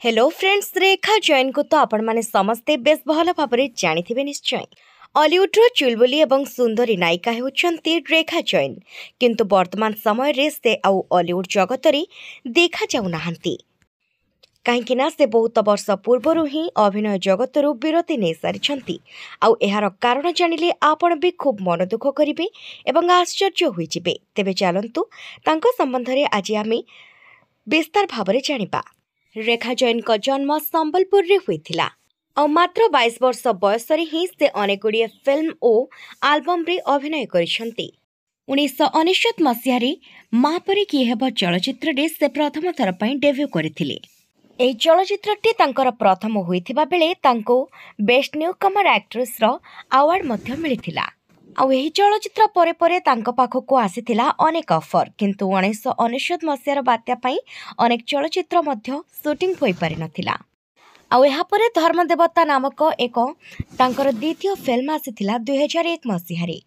Hello friends, रेखा जैन को तो आपण माने समस्ते बेस भल भाव जानी निश्चय। हॉलीवुड्र चुलबुली एवं सुंदरी नायिका होउछंती रेखा जैन, किंतु वर्तमान समय रे से आउ हॉलीवुड जगत रे देखा जाउ नाहंती। कहीं से बहुत वर्ष पूर्व ही अभिनय जगतरू विरति नहीं सारी आउ एहार कारण जानिले आपण भी खूब मन दुख करेंगे एवं आश्चर्य होइजिबे। तेबे चलंतु तांको संबंध रे आज आमे विस्तार भाव जानिबा। रेखा जैन का जन्म संबलपुर रे हुईथिला और मात्र 22 वर्ष बयस ही से अनेक गुड़िए फिल्म और आल्बम रे अभिनय करिसंती। 1999 मसीह माँ परे किए हेब चलचित्र रे से प्रथम थर पई डेब्यू करथिले। एही चलचित्रटी तांकर प्रथम होइथिबा बेले तांको बेस्ट न्यू कमर एक्ट्रेस रो अवार्ड मध्य मिलिथिला। आउ एही चलचित्र परे परे तांको पाखको आसीथिला अनेक ऑफर, किंतु 1999 मसीहार बात्या पई अनेक चलचित्र मध्य शूटिंग होई पारि नथिला। आउ एहा परे धर्मदेवता नामक एक तांकर द्वितीय फिल्म आसीथिला 2001 मसीहारे।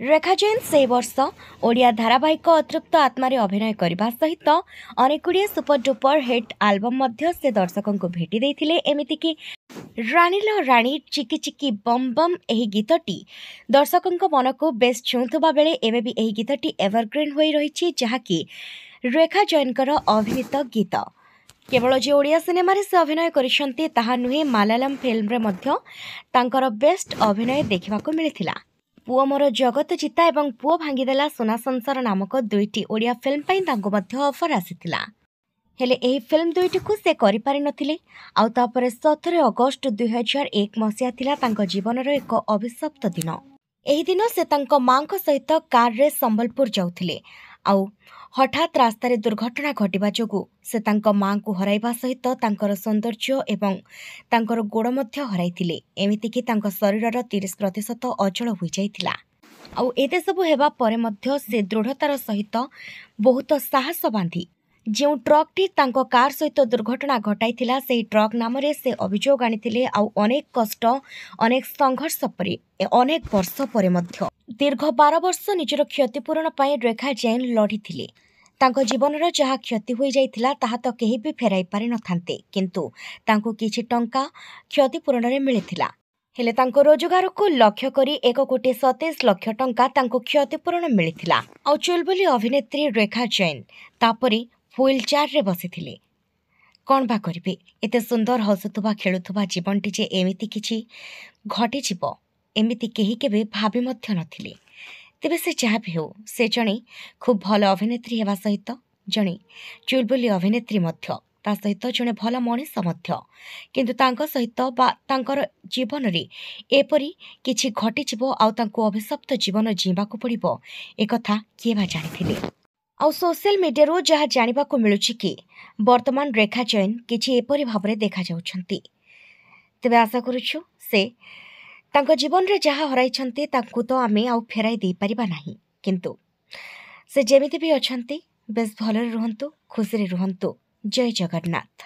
रेखा जैन से वर्ष ओडिया धारावाहिक अतृप्त आत्मारे अभिनय करबा सहित अनेक गुड़िए सुपर डुपर हिट आल्बम मध्य से दर्शकों को भेटी देथिले। एमिति कि रानीलो रानी चिकी चिकी बम बम एही गीतटी दर्शकों मन को बेस छुंथुबा बेले एबे भी एही गीतटी एवरग्रीन होई रहिछि, जहाकी रेखा जैनकर अभिनीत गीत। केवल जे ओडिया सिनेमा रे से अभिनय करिसंती ताहा नुहे, मालायालम फिल्म रे मध्य तांकर बेस्ट अभिनय देखिबाको मिलिथिला। पुओ मोर जगत जीता एवं पुओ भांगीदेला सोना संसार नामक दुईटी ओडिया फिल्म पई तांको मध्य ऑफर आसीथिला। हेले एही फिल्म दुईटी को से करि पारि नथिले। आउ तापरे 17 अगस्त 2001 मसीहा थिला तांको जीवनर एक अभिशप्त दिन। एही दिन से तांको मांको सहित कार रे संबलपुर जाउथिले। आउ हठात रास्ता रे दुर्घटना घटिबा जोगु से तांको मां को हराइबा सहित तांकर सौंदर्य एवं तांकर गोड़ मध्य हराइथिले। एमिति कि तांको शरीरर 30% अचल होई जाइथिला। आउ एते सब हेबा परे मध्य से दृढ़तार सहित बहुत साहस बांधी जो ट्रकटी तांको कार सहित दुर्घटना घटाइथिला सेही ट्रक नामरे से अभियोग आनिथिले। आउ अनेक कष्ट अनेक संघर्ष परे अनेक वर्ष परे मध्य दीर्घ 12 वर्ष निजर क्षतिपूरण पाई रेखा जैन लढ़िथिले। तांको जीवनर जहा क्षति होई जाइथिला ताहा तो केही भी फेराई पारि नथान्ते, किंतु तांको किछि टंका क्षतिपूरण रे मिलिथिला। हेले तांको रोजगार को लक्ष्य करी 1,27,00,000 टंका तांको क्षतिपूरण मिलिथिला। आउ चुलबुली अभिनेत्री रेखा जैन तापरे व्हील चेयर रे बसिथिले। कौन बा करिबे, एते सुंदर हसुथुबा खेलुथुबा जीवनटी जे एमिति किछि घटी जिवो एमिति केही केबे भाबी मध्य नथिले। तेबे से जहा भी हो, से जणे खूब भल अभिनेत्री हेबा सहित जणे चुलबुली अभिनेत्री मध्य, ता सहित जणे भल मनीष मध्य, किंतु तांको सहित बा तांकर जीवन रे एपरी किछि घटी जिवो आउ तांको अभिशप्त जीवन जीवाको पड़िबो ए कथा किए बा जानिथिले। आउ सोशल मीडिया जहाँ जानिबा को मिलुछि कि वर्तमान रेखा जैन किछि एपरी भाबरे देखा जाउछंती। तेबे आशा करूछु से तांको जीवन रे जहाँ हराइछंती तांको तो आमे आउ फेराई दे परिबा नाही, किंतु से जेमिति भी अछंती बेस भलरे रुहंतु, खुशी रे रुहंतु। जय जगन्नाथ।